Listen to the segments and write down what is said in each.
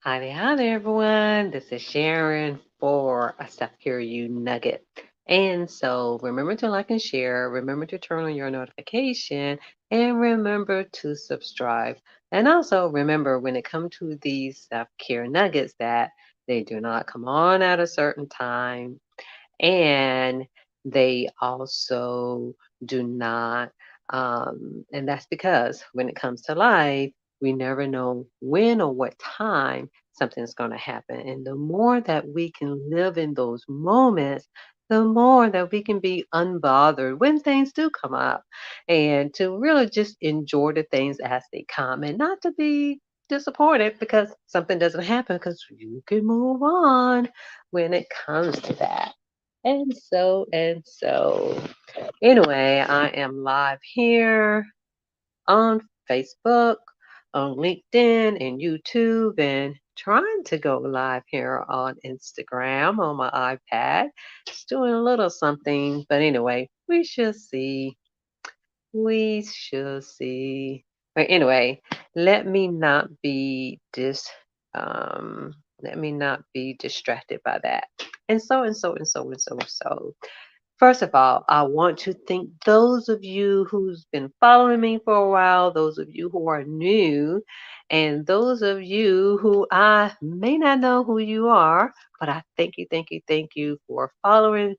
Hi there, everyone. This is Sharon for a Steph Curry You Nugget. And so remember to like and share, remember to turn on your notification, and remember to subscribe. And also remember when it comes to these Steph Curry Nuggets that they do not come on at a certain time, and they also do not, and that's because when it comes to life, we never know when or what time something's going to happen. And the more that we can live in those moments, the more that we can be unbothered when things do come up, and to really just enjoy the things as they come and not to be disappointed because something doesn't happen, because you can move on when it comes to that. And so. Anyway, I am live here on Facebook, on LinkedIn, and YouTube, and trying to go live here on Instagram on my iPad. Just doing a little something, but anyway, we shall see. We shall see. But anyway, let me not be let me not be distracted by that. And so. First of all, I want to thank those of you who's been following me for a while, those of you who are new, and those of you who I may not know who you are, but I thank you for following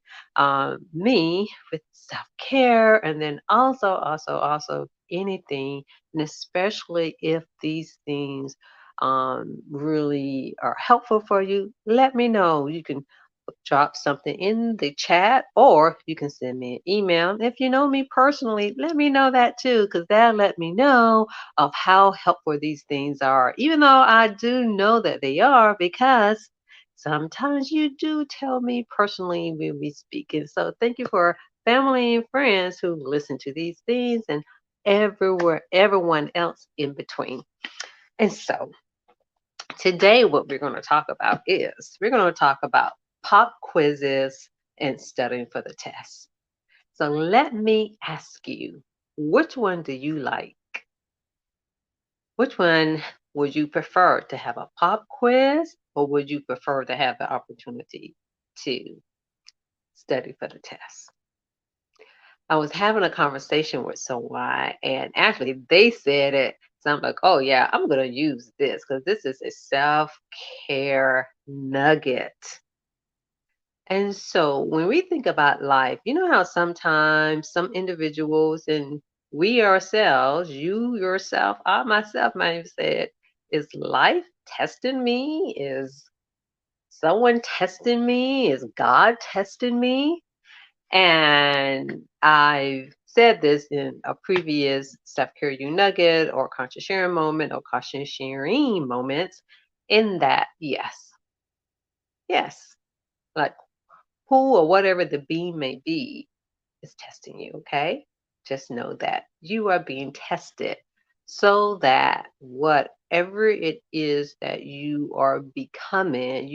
me with self-care, and then also anything, and especially if these things really are helpful for you, let me know. You can drop something in the chat, or you can send me an email. If you know me personally, let me know that too, because that'll let me know of how helpful these things are, even though I do know that they are, because sometimes you do tell me personally when we speak. And so thank you for family and friends who listen to these things, and everyone else in between. And so today, what we're going to talk about is we're going to talk about pop quizzes and studying for the test. So let me ask you, which one do you like? Which one would you prefer, to have a pop quiz, or would you prefer to have the opportunity to study for the test? I was having a conversation with someone, and actually they said it. So I'm like, oh yeah, I'm going to use this because this is a self care nugget. And so when we think about life, you know how sometimes some individuals, and we ourselves, you yourself, I myself might have said, is life testing me? Is someone testing me? Is God testing me? And I've said this in a previous Steph Curry You Nugget or conscious sharing moment or conscious sharing moments, in that, yes, like who or whatever the being may be is testing you, okay? Just know that you are being tested, so that whatever it is that you are becoming,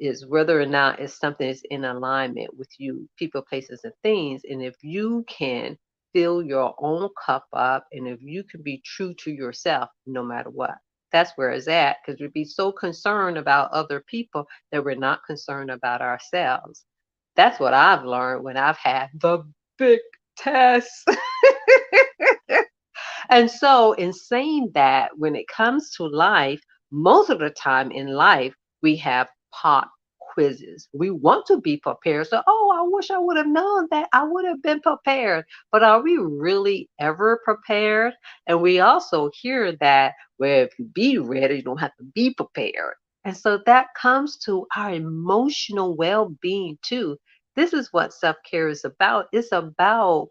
is whether or not it's something that's in alignment with you, people, places, and things. And if you can fill your own cup up, and if you can be true to yourself no matter what, that's where it's at. Because we'd be so concerned about other people that we're not concerned about ourselves. That's what I've learned when I've had the big tests. And so, in saying that, when it comes to life, most of the time in life, we have pop quizzes. We want to be prepared. So, oh, I wish I would have known that. I would have been prepared. But are we really ever prepared? And we also hear that, well, if you be ready, you don't have to be prepared. And so that comes to our emotional well being too. This is what self care is about. It's about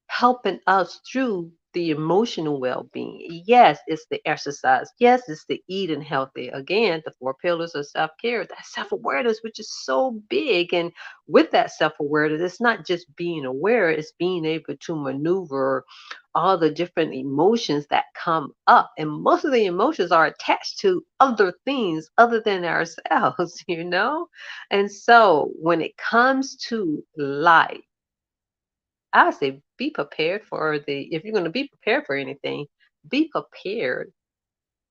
helping us through the emotional well-being. Yes, it's the exercise. Yes, it's the eating healthy. Again, the four pillars of self-care, that self-awareness, which is so big. And with that self-awareness, it's not just being aware, it's being able to maneuver all the different emotions that come up. And most of the emotions are attached to other things other than ourselves, you know? And so when it comes to life, I say be prepared for if you're going to be prepared for anything, be prepared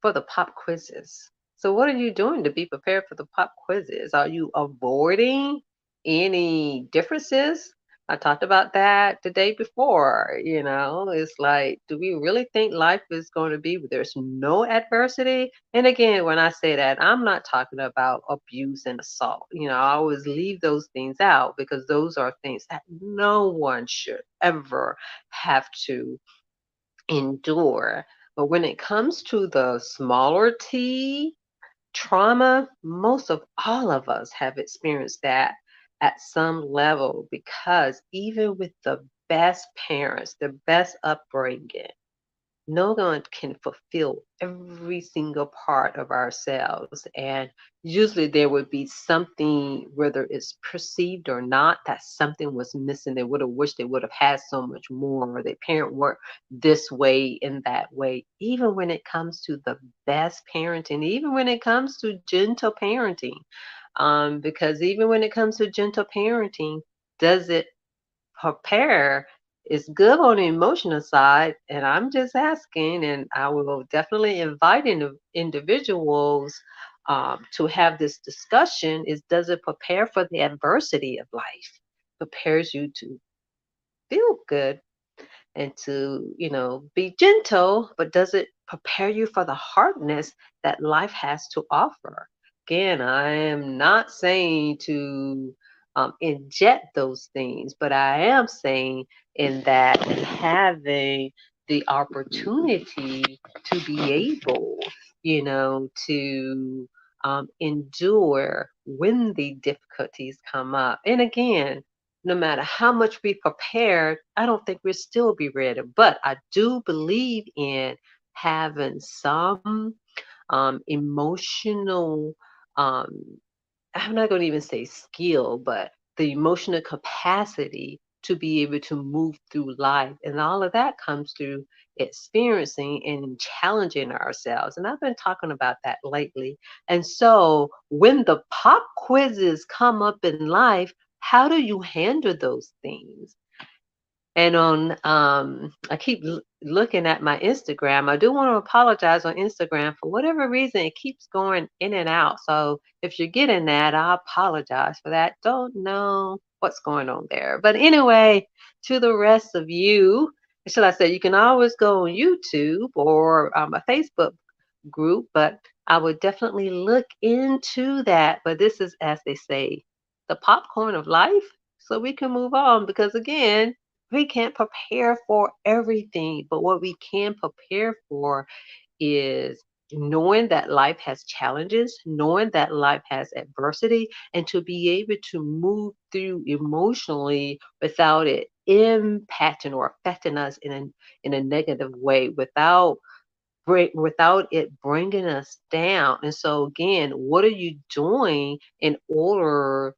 for the pop quizzes. So what are you doing to be prepared for the pop quizzes? Are you avoiding any differences? I talked about that the day before. It's like, do we really think life is going to be where there's no adversity? And again, when I say that, I'm not talking about abuse and assault. I always leave those things out because those are things that no one should ever have to endure. But when it comes to the smaller T, trauma, most of all of us have experienced that at some level because even with the best parents, the best upbringing, no one can fulfill every single part of ourselves. And usually there would be something, whether it's perceived or not, that something was missing. They would have wished they would have had so much more, or their parent weren't this way in that way. Even when it comes to the best parenting, even when it comes to gentle parenting, because even when it comes to gentle parenting, does it prepare is good on the emotional side, and I'm just asking, and I will definitely invite individuals to have this discussion is does it prepare for the adversity of life? Prepares you to feel good and to, be gentle, but does it prepare you for the hardness that life has to offer? Again, I am not saying to inject those things, but I am saying in that having the opportunity to be able, to endure when the difficulties come up. And again, no matter how much we prepare, I don't think we'll still be ready. But I do believe in having some emotional, um, I'm not going to even say skill, but the emotional capacity to be able to move through life. And all of that comes through experiencing and challenging ourselves. And I've been talking about that lately. And so when the pop quizzes come up in life, how do you handle those things? And I keep looking at my Instagram. I do want to apologize on Instagram for whatever reason. It keeps going in and out. So if you're getting that, I apologize for that. Don't know what's going on there. But anyway, to the rest of you, should I say, you can always go on YouTube or a Facebook group, but I would definitely look into that. But this is, as they say, the popcorn of life. So we can move on because, again, we can't prepare for everything, but what we can prepare for is knowing that life has challenges, knowing that life has adversity, and to be able to move through emotionally without it impacting or affecting us in a negative way, without it bringing us down. And so, again, what are you doing in order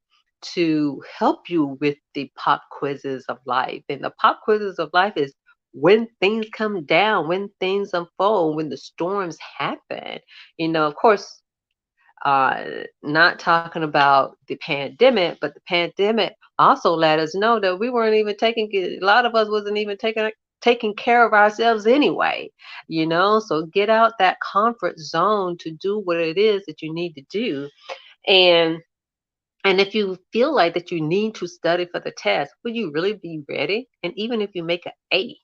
to help you with the pop quizzes of life? And the pop quizzes of life is when things come down, when things unfold, when the storms happen. Of course, uh, not talking about the pandemic, but the pandemic also let us know that we weren't even a lot of us wasn't even taking care of ourselves anyway, so get out that comfort zone to do what it is that you need to do. And and if you feel like that you need to study for the test, will you really be ready? And even if you make an A,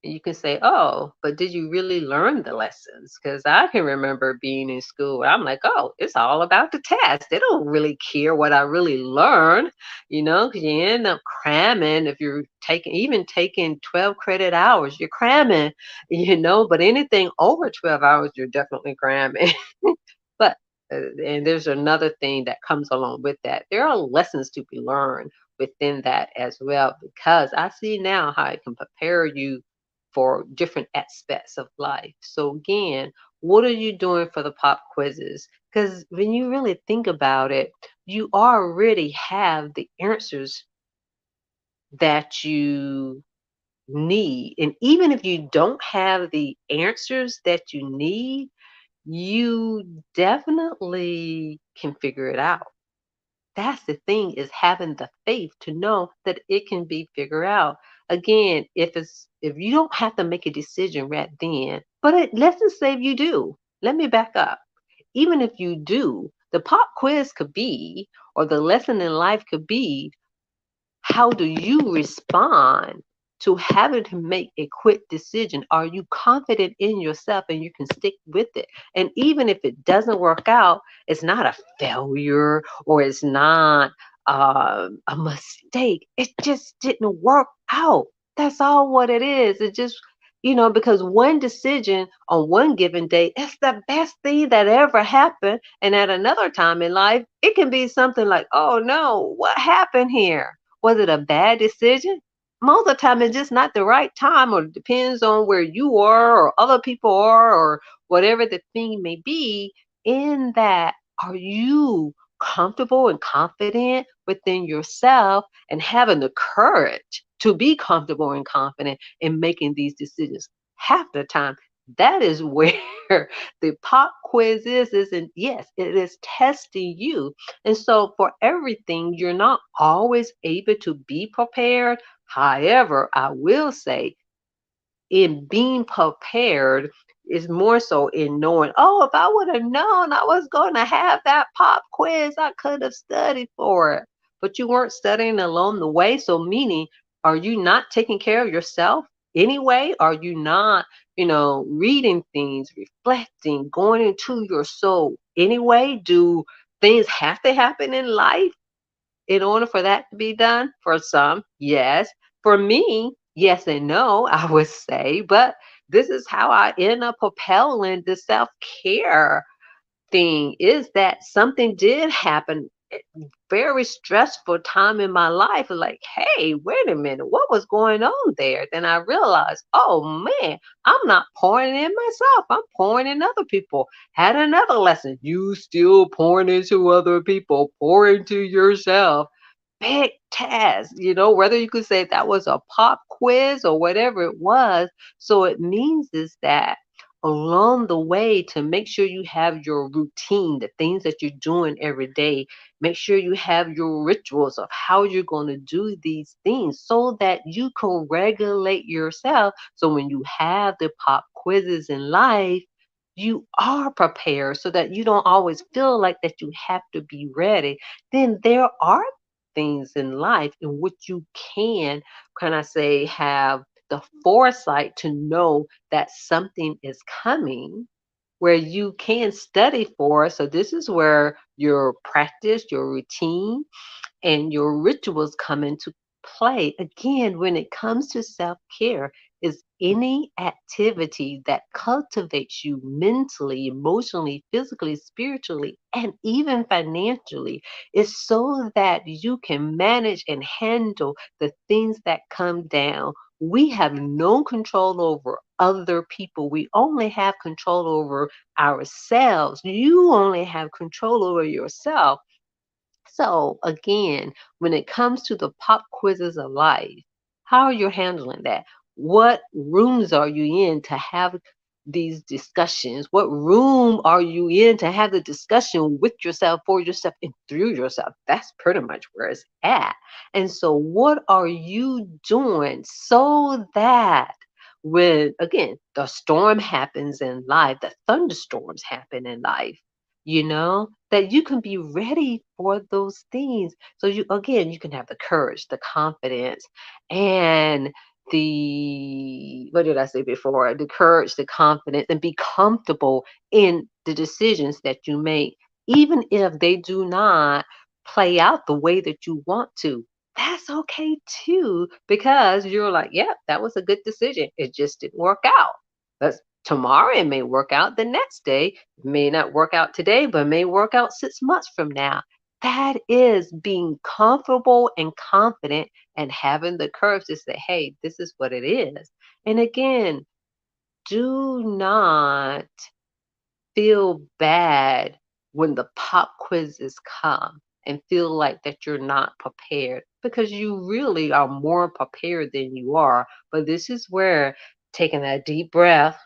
you can say, "Oh, but did you really learn the lessons?" Because I can remember being in school. I'm like, "Oh, it's all about the test. They don't really care what I really learned, because you end up cramming if you're taking 12 credit hours, you're cramming, but anything over 12 hours, you're definitely cramming." But and there's another thing that comes along with that. There are lessons to be learned within that as well, because I see now how it can prepare you for different aspects of life. So again, what are you doing for the pop quizzes? Because when you really think about it, you already have the answers that you need. And even if you don't have the answers that you need, you definitely can figure it out. That's the thing, is having the faith to know that it can be figured out. Again, if you don't have to make a decision right then, but let's just say if you do. let me back up. Even if you do, the pop quiz could be, or the lesson in life could be, how do you respond to having to make a quick decision? Are you confident in yourself and you can stick with it? And even if it doesn't work out, it's not a failure or it's not a mistake. It just didn't work out. That's all what it is. It just, because one decision on one given day, it's the best thing that ever happened. And at another time in life, it can be something like, oh no, what happened here? Was it a bad decision? Most of the time, it's just not the right time, or it depends on where you are, or other people are, or whatever the thing may be. In that, are you comfortable and confident within yourself and having the courage to be comfortable and confident in making these decisions? Half the time, that is where the pop quiz is, and yes, it is testing you. And so for everything, you're not always able to be prepared. However, I will say in being prepared is more so in knowing, oh, if I would have known I was going to have that pop quiz, I could have studied for it. But you weren't studying along the way. So, meaning, are you not taking care of yourself anyway? Are you not, reading things, reflecting, going into your soul anyway? Do things have to happen in life in order for that to be done? For some, yes. For me, yes and no, I would say. But this is how I end up propelling the self care thing, is that something did happen, very stressful time in my life. Like, hey, wait a minute, what was going on there? Then I realized, oh man, I'm not pouring in myself, I'm pouring in other people. Had another lesson, you still pouring into other people, pour into yourself. Big task, whether you could say that was a pop quiz or whatever it was. So it means is that along the way, to make sure you have your routine, the things that you're doing every day, make sure you have your rituals of how you're going to do these things so that you can regulate yourself. So when you have the pop quizzes in life, you are prepared so that you don't always feel like that you have to be ready. Then there are things in life in which you can I say, have the foresight to know that something is coming where you can study for. So this is where your practice, your routine, and your rituals come into play. Again, when it comes to self care, is any activity that cultivates you mentally, emotionally, physically, spiritually, and even financially, is so that you can manage and handle the things that come down. We have no control over other people. We only have control over ourselves. You only have control over yourself. So again, when it comes to the pop quizzes of life, how are you handling that? What rooms are you in to have these discussions? What room are you in to have the discussion with yourself, for yourself, and through yourself? That's pretty much where it's at. And so, what are you doing so that when, again, the storm happens in life, the thunderstorms happen in life, that you can be ready for those things. So you can have the courage, the confidence, and what did I say before? The courage, the confidence, and be comfortable in the decisions that you make, even if they do not play out the way that you want to. That's okay too, because you're like, yeah, that was a good decision. It just didn't work out. That's tomorrow it may work out, the next day it may not work out today, but may work out 6 months from now. That is being comfortable and confident and having the courage to say, hey, this is what it is. And again, do not feel bad when the pop quizzes come and feel like that you're not prepared, because you really are more prepared than you are. But this is where taking that deep breath,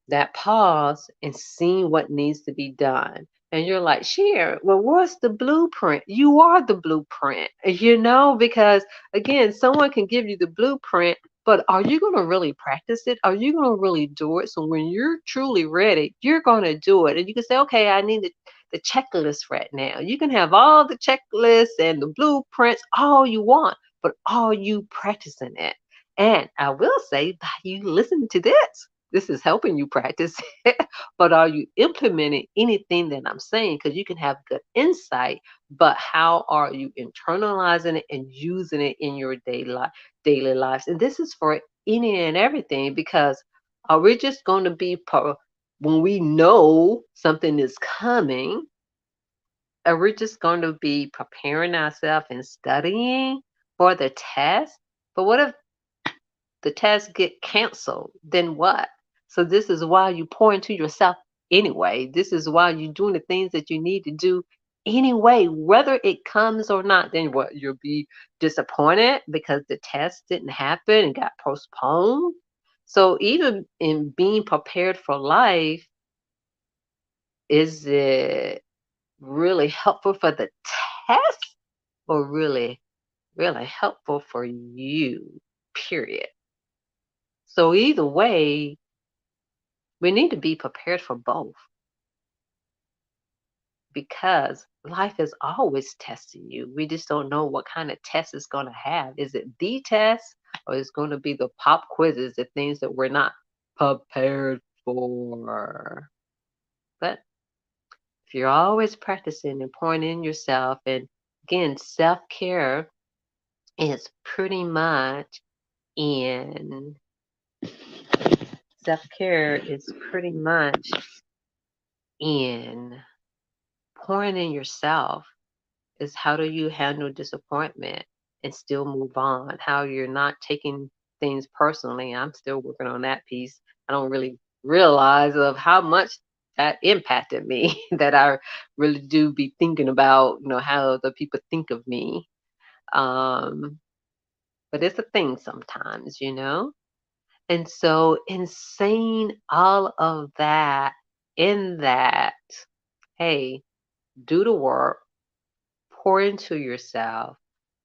that pause, and seeing what needs to be done. And you're like, Sharon, well, what's the blueprint? You are the blueprint, because again, someone can give you the blueprint, But are you going to really practice it? Are you going to really do it? So when you're truly ready, you're going to do it. And you can say, okay, I need the checklist right now. You can have all the checklists and the blueprints, all you want, but are you practicing it? And I will say, by you listening to this is helping you practice it. But are you implementing anything that I'm saying? Because you can have good insight, but how are you internalizing it and using it in your daily lives? And this is for any and everything, because are we just going to be when we know something is coming? Are we just going to be preparing ourselves and studying for the test? But what if the tests get canceled? Then what? So this is why you pour into yourself anyway. This is why you're doing the things that you need to do anyway, whether it comes or not. Then what? You'll be disappointed because the test didn't happen and got postponed. So even in being prepared for life, is it really helpful for the test, or really helpful for you? Period. So either way, we need to be prepared for both, because life is always testing you. We just don't know what kind of test it's going to have. Is it the test, or is it going to be the pop quizzes, the things that we're not prepared for? But if you're always practicing and pouring in yourself, and again, self care is pretty much in self care is pretty much in pouring in yourself. Is how do you handle disappointment and still move on? How you're not taking things personally. I'm still working on that piece. I don't really realize of how much that impacted me that I really do be thinking about, how other people think of me. Um, but it's a thing sometimes. And so in saying all of that, in that, hey, do the work, pour into yourself,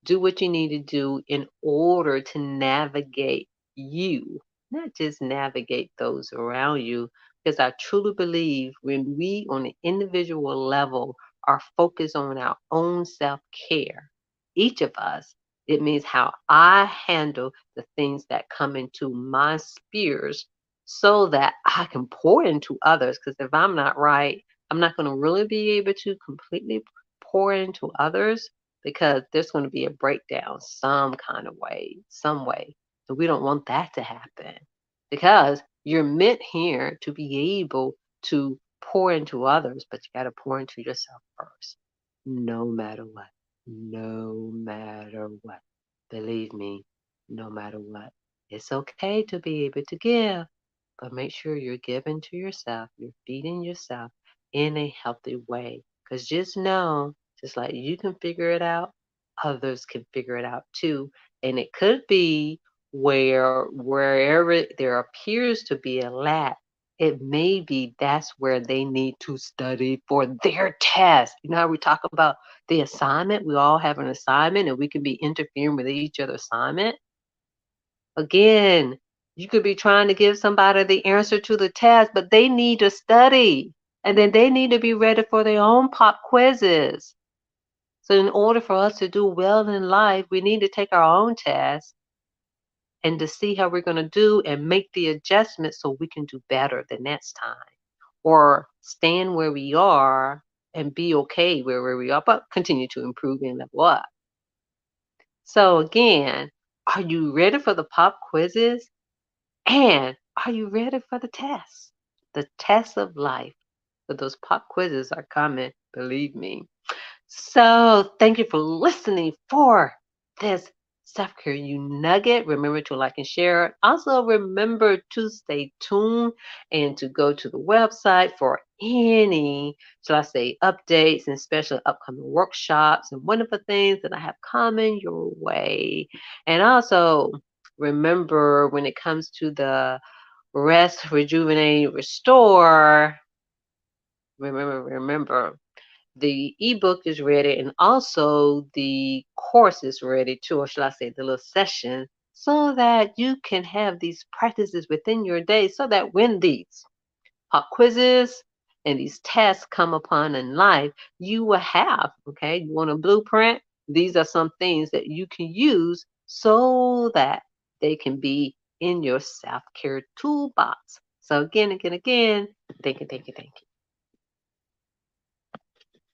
do what you need to do in order to navigate you, not just navigate those around you. Because I truly believe when we, on an individual level, are focused on our own self care, each of us, it means how I handle the things that come into my spheres so that I can pour into others. Because if I'm not right, I'm not going to really be able to completely pour into others, because there's going to be a breakdown some kind of way, some way. So we don't want that to happen, because you're meant here to be able to pour into others, but you got to pour into yourself first, no matter what. No matter what. Believe me, no matter what. It's okay to be able to give, but make sure you're giving to yourself, you're feeding yourself in a healthy way. Because just know, just like you can figure it out, others can figure it out too. And it could be wherever there appears to be a lack, it may be that's where they need to study for their test. You know how we talk about the assignment? We all have an assignment and we can be interfering with each other's assignment. Again, you could be trying to give somebody the answer to the test, but they need to study. And then they need to be ready for their own pop quizzes. So, in order for us to do well in life, we need to take our own test and to see how we're going to do and make the adjustments so we can do better the next time. Or stand where we are and be okay where we are, but continue to improve and level up. So, again, are you ready for the pop quizzes? And are you ready for the test? The test of life. But those pop quizzes are coming, believe me. So thank you for listening for this Self Care You Nugget. Remember to like and share. Also, remember to stay tuned and to go to the website for any, shall I say, updates and special upcoming workshops and wonderful things that I have coming your way. And also, remember when it comes to the rest, rejuvenate, restore, remember the ebook is ready, and also the course is ready too, or should I say the little session. so that you can have these practices within your day so that when these pop quizzes and these tests come upon in life, you will have, okay, you want a blueprint? These are some things that you can use so that they can be in your self care toolbox. So, again, thank you, thank you, thank you.